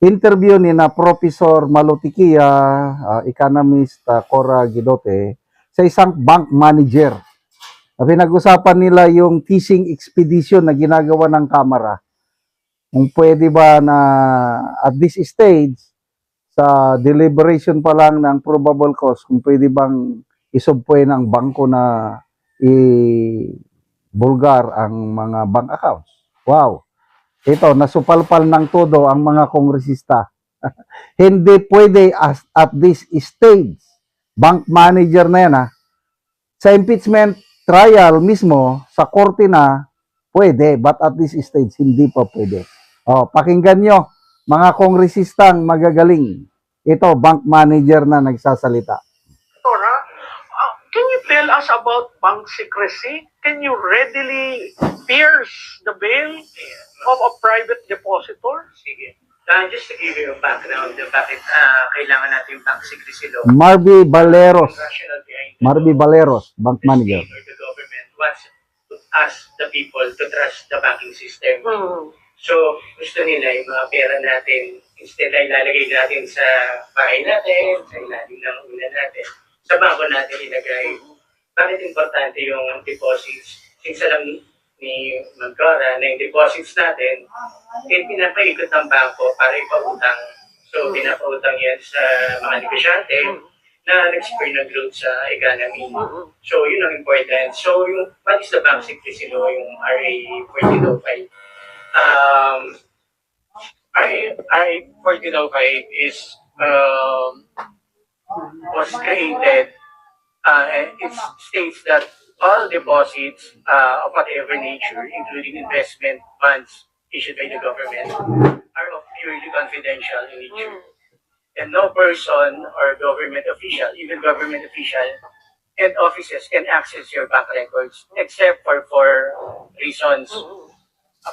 interview ni na Professor Malutikia, economist Cora Guidote, sa isang bank manager. Pinag-usapan nila yung fishing expedition na ginagawa ng Kamara. Kung pwede ba na at this stage, sa deliberation pa lang ng probable cause, kung pwede bang isubpoy ng bangko na i-bulgar ang mga bank accounts. Wow! Ito, nasupalpal ng todo ang mga kongresista. Hindi pwede at this stage. Bank manager na yan, ha? Sa impeachment trial mismo, sa korte na, pwede. But at this stage, hindi pa pwede. Pakinggan nyo, mga kongresistang magagaling. Ito, bank manager na nagsasalita. Tora, can you tell us about bank secrecy? Can you readily pierce the veil of a private depositor? Sige. Just to give you a background, bakit kailangan natin yung bank secrecy law. Marby Baleros. Rational behind Marby Baleros, bank the manager. state or the government wants to ask the people to trust the banking system. So, gusto nila yung mga pera natin, instead ay ilalagay natin sa bahay natin, sa ilalim ng ulan natin, sa bangko natin ilagay. Bakit importante yung deposits? Since alam ni Magdora na yung deposits natin, pinapaikot ng bangko para ipautang. So, pinapautang yan sa mga negosyante na nag-spur ng growth sa economy. So, yun ang important. So, yung, what is the bank secrecy law, yung RA 1405? RA 1405 is, was created, it states that all deposits of whatever nature, including investment funds issued by the government, are of purely confidential in nature. And no person or government official, even government official and offices can access your bank records except for four reasons.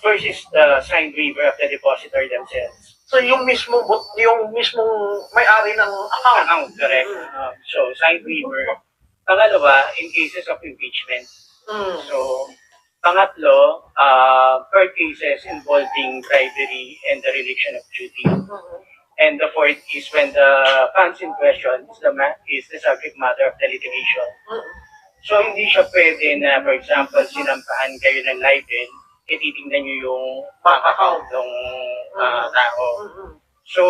First is the signed waiver of the depositor themselves. So yung mismong may-ari ng account. Correct. So, signed waiver. Pangalawa, in cases of impeachment. So, pangatlo, per cases involving bribery and the religion of duty. And the fourth is when the funds in question is the subject matter of the litigation. So, hindi siya pwede na, for example, sinampahan kayo ng libel, titingnan nyo yung bank account ng tao. So,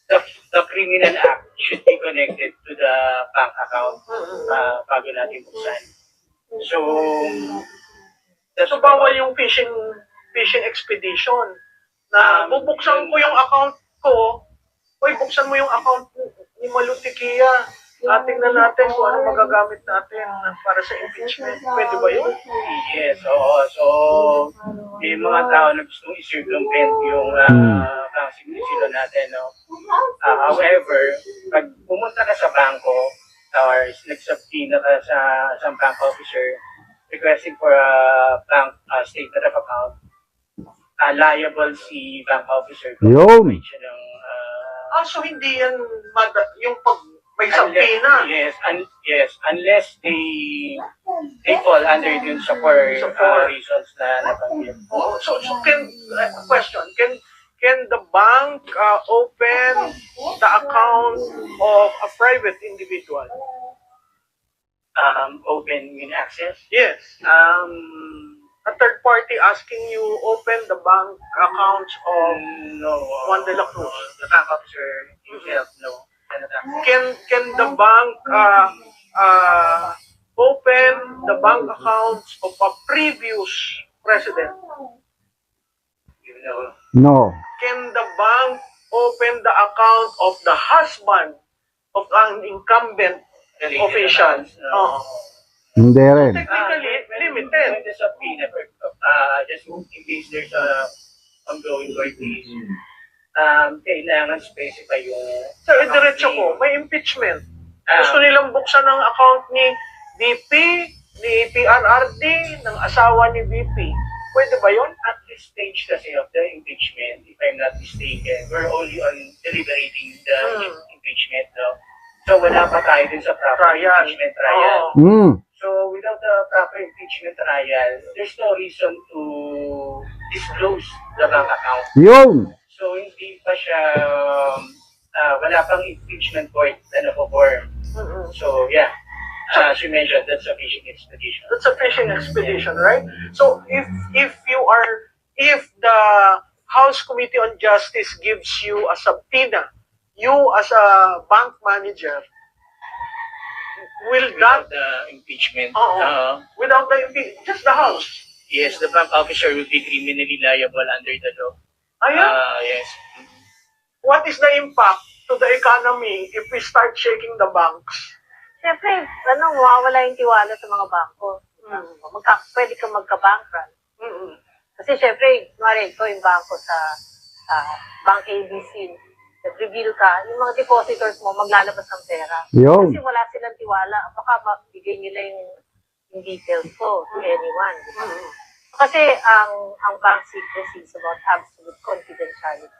the criminal act should be connected to the bank account bago natin buksan. So, So bawal yung fishing expedition na bubuksan ko yung account ko, buksan mo yung account ni Malutikia. Tingnan natin kung ano magagamit natin para sa impeachment. Pwede ba yun? Yes, oo. So, yung mga tao na gustong i-circumvent yung bank secrecy natin, no? However, pag pumunta ka sa bangko or nagsubpoena ka sa isang bank officer requesting for a bank statement of account, liable si bank officer. Yun. So hindi yan yung pag may subpoena. Yes, unless they fall under dun sa four reasons na nabanggit. So question, can the bank open the account of a private individual? Open in access? Yes. A third party asking you open the bank accounts of No. Juan de la Cruz. The bank officer himself, no. Can the bank open the bank accounts of a previous president? You know, No. Can the bank open the account of the husband of an incumbent official? Hindi rin. Technically limited. When the subpoena, just in case there's a ongoing court case, kailangan specify yung... So, diretso ko, may impeachment. Gusto nilang buksan ang account ni VP, ni PRRD, ng asawa ni VP. Pwede ba yun? At this stage kasi of the impeachment, if I'm not mistaken, we're only on deliberating the impeachment, no? So, wala pa tayo din sa proper impeachment trial. So, without the proper impeachment trial, there's no reason to disclose the bank account. Yun. So, hindi pa siya, wala pang impeachment court na na-form. Mm-mm. So, yeah. As you mentioned, that's a fishing expedition. That's a fishing expedition, right? So if the House Committee on Justice gives you a subpoena, you as a bank manager, will Without that, the impeachment, Oo. Without the just the House? yes, the bank officer will be criminally liable under the law. Ayan, Yes. what is the impact to the economy if we start shaking the banks? Siyempre, mawawala yung tiwala sa mga bangko. Pwede kang magka-bankrupt. Mm-mm. Kasi siyempre, kunwari, ito yung bangko sa Bank ABC. Nag-reveal ka, yung mga depositors mo, maglalabas ng pera. Yun. Kasi wala silang tiwala. Baka mabigay nila yung details ko to anyone. Di ba? Kasi ang bank secrecy is about absolute confidentiality.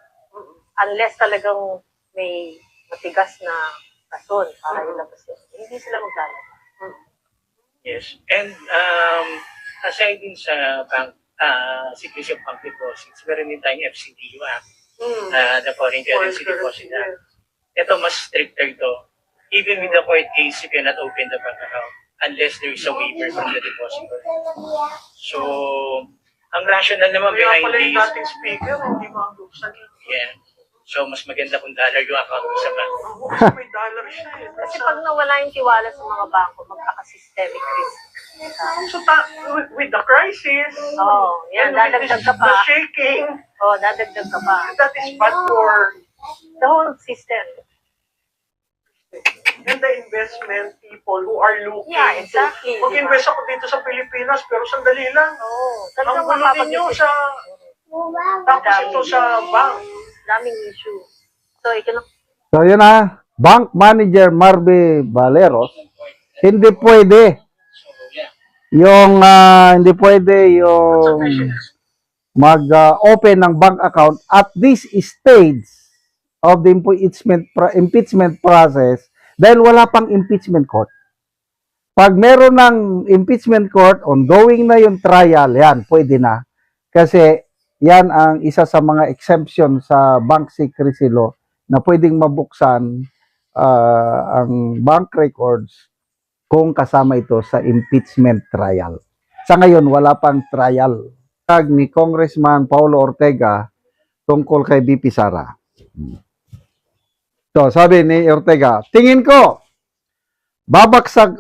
Unless talagang may matigas na rason para ilabas yun, hindi sila maglalabas. Yes. And aside din sa bank, secrecy of bank deposits, meron din tayong FCDU Act, the Foreign Currency Deposit Act. Ito, mas stricter to. Even with the court case, you cannot open the bank account unless there is a waiver from the depositor. So, ang rationale naman Kaya behind pala yung this, dating speaker, hindi mabuksan yun. yeah. So, mas maganda kung dollar yung account mo sa bank. Kasi may dollar siya eh. Kasi pag nawala yung tiwala sa mga bangko, magkaka-systemic risk. So, with the crisis, Yan, and with dadagdag ka the pa. shaking, Dadagdag ka pa. that is bad for The whole system. and the investment people who are looking Yeah, exactly. to mag-invest ako dito sa Pilipinas, pero sandali lang. Ang Talagang gulo ninyo makakapag-isip. sa, tapos ito sa bank. Daming issue. So, So yun na, Bank Manager Marby Valeros, hindi pwede So, yeah. yung hindi pwede That's a yung fishing mag-open ng bank account at this stage of the impeachment process dahil wala pang impeachment court. Pag meron ng impeachment court, ongoing na yung trial, yan, pwede na. Kasi yan ang isa sa mga exemption sa bank secrecy law na pwedeng mabuksan ang bank records kung kasama ito sa impeachment trial. Sa ngayon, wala pang trial. Ni Congressman Paulo Ortega tungkol kay BP Sara. So, sabi ni Ortega, tingin ko, babagsak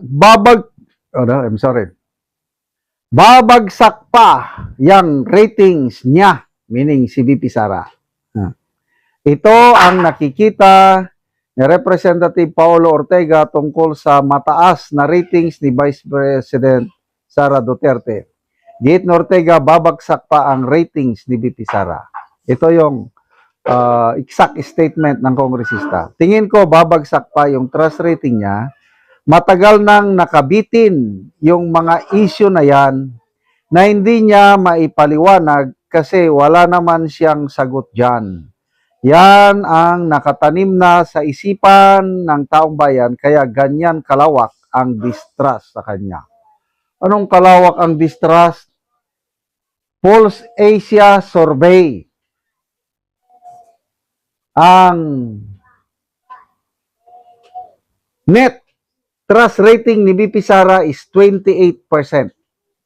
pa yung ratings niya, meaning si BP Sara. Ito ang nakikita ni Representative Paulo Ortega tungkol sa mataas na ratings ni Vice President Sara Duterte. Git ni Ortega, babagsak pa ang ratings ni BP Sara. Ito yung exact statement ng kongresista. Tingin ko, babagsak pa yung trust rating niya. Matagal nang nakabitin yung mga issue na yan na hindi niya maipaliwanag kasi wala naman siyang sagot dyan. Yan ang nakatanim na sa isipan ng taong bayan kaya ganyan kalawak ang distrust sa kanya. Anong kalawak ang distrust? Pulse Asia Survey. Ang net trust rating ni BP Sara is 28%.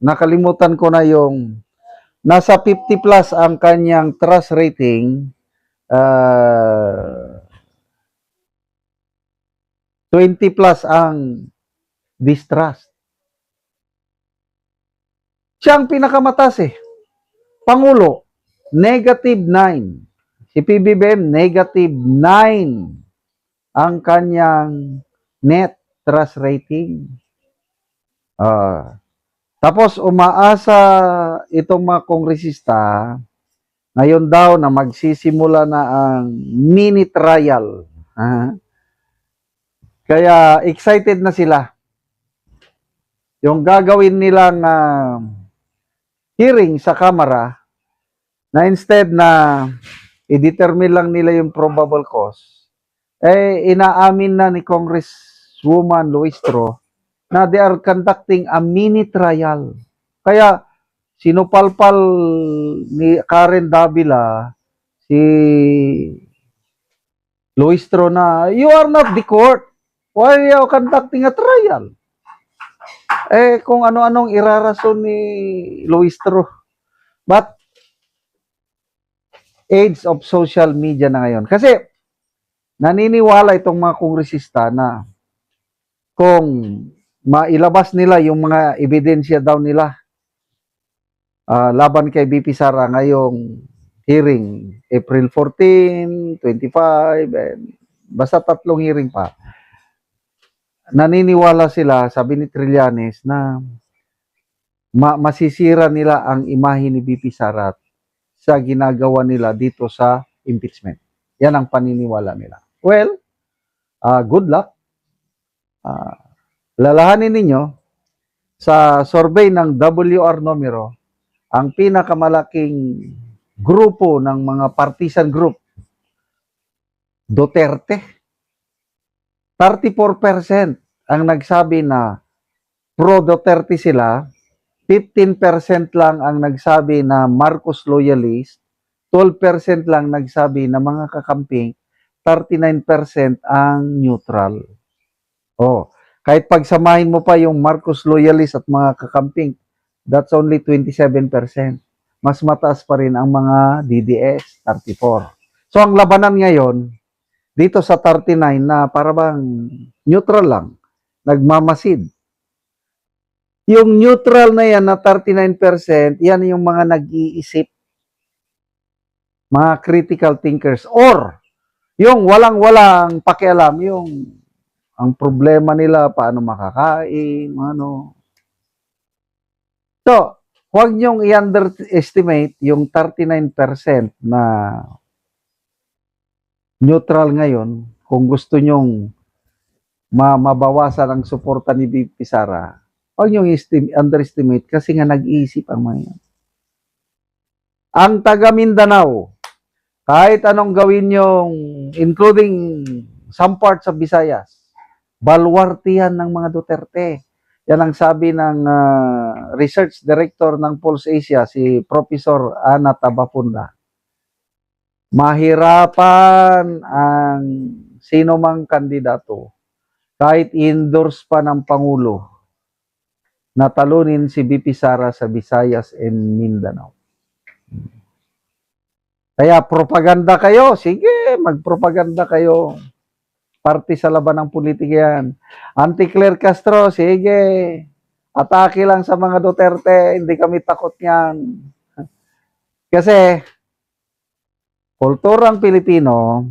Nakalimutan ko na yung nasa 50 plus ang kanyang trust rating. 20 plus ang distrust. Siya ang pinakamatas eh. Pangulo, -9. Si PBBM, -9 ang kanyang net trust rating. Tapos umaasa itong mga kongresista, ngayon daw na magsisimula na ang mini trial. Kaya excited na sila. Yung gagawin nilang hearing sa Kamara, na instead na i-determine lang nila yung probable cause, inaamin na ni Congresswoman Luistro na they are conducting a mini trial. Kaya sinupalpal ni Karen Davila si Luistro na, you are not the court. Why are you conducting a trial? Kung ano-anong irarason ni Luistro. But, age of social media na ngayon. Kasi, naniniwala itong mga kongresista na kung mailabas nila yung mga ebidensya daw nila laban kay BP Sara ngayong hearing, April 14, 25, and basta 3 hearing pa. Naniniwala sila, sabi ni Trillanes, na masisira nila ang imahe ni BP Sara sa ginagawa nila dito sa impeachment. Yan ang paniniwala nila. Well, good luck. Lalahanin ninyo, sa survey ng WR Numero, ang pinakamalaking grupo ng mga partisan group, Duterte. 34% ang nagsabi na pro-Duterte sila, 15% lang ang nagsabi na Marcos loyalist, 12% lang nagsabi na mga kakamping, 39% ang neutral. Kahit pagsamahin mo pa yung Marcos loyalist at mga kakamping, that's only 27%. Mas mataas pa rin ang mga DDS, 34%. So ang labanan ngayon, dito sa 39 na para bang neutral lang, nagmamasid. Yung neutral na yan na 39%, yan yung mga nag-iisip, mga critical thinkers, or yung walang-walang pakialam, yung ang problema nila, paano makakain, ano. So, huwag niyong i-underestimate yung 39% na neutral ngayon. Kung gusto nyong mabawasan ang suporta ni BP Sara, huwag niyong underestimate kasi nga nag-iisip ang mga yan. Ang taga Mindanao, kahit anong gawin yung, including some parts of Visayas, balwarte yan ng mga Duterte. Yan ang sabi ng research director ng Pulse Asia, si Professor Ana Tabapunda. Mahirapan ang sino mang kandidato, kahit endorse pa ng Pangulo, na talunin si BP Sara sa Visayas and Mindanao. Kaya propaganda kayo, sige, magpropaganda kayo. Parte sa laban ng politika yan. Anti-Claire Castro, sige, atake lang sa mga Duterte, hindi kami takot yan. Kasi, kulturang Pilipino,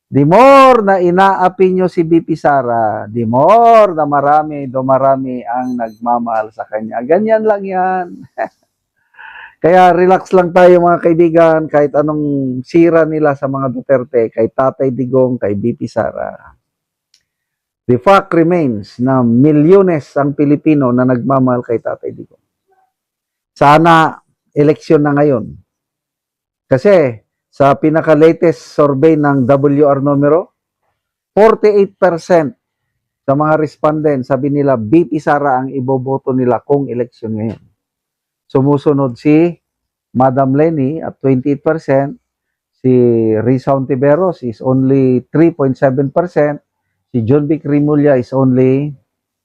the more na inaapi nyo si BP Sara, the more na marami ang nagmamahal sa kanya. Ganyan lang yan. Kaya relax lang tayo mga kaibigan, kahit anong sira nila sa mga Duterte, kay Tatay Digong, kay BP Sara. The fact remains na milyones ang Pilipino na nagmamahal kay Tatay Digong. Sana eleksyon na ngayon. Kasi sa pinaka-latest survey ng WR Numero, 48% sa mga respondent, sabi nila, BP Sara ang iboboto nila kung eleksyon ngayon. Sumusunod si Madam Leni at 28%, si Risa Ontiveros is only 3.7%, si John Vic Rimulya is only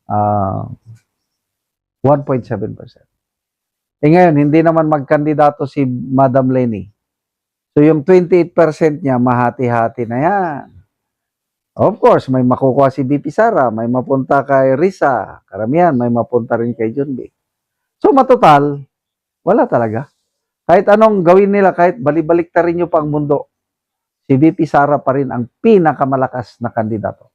1.7%. Ngayon, hindi naman magkandidato si Madam Leni. So yung 28% niya, mahati-hati na yan. Of course, may makukuha si BP Sara, may mapunta kay Risa, karamihan, may mapunta rin kay John Vic. So matotal, wala talaga. Kahit anong gawin nila, kahit balibalik ta rin nyo pang mundo, si BP Sara pa rin ang pinakamalakas na kandidato.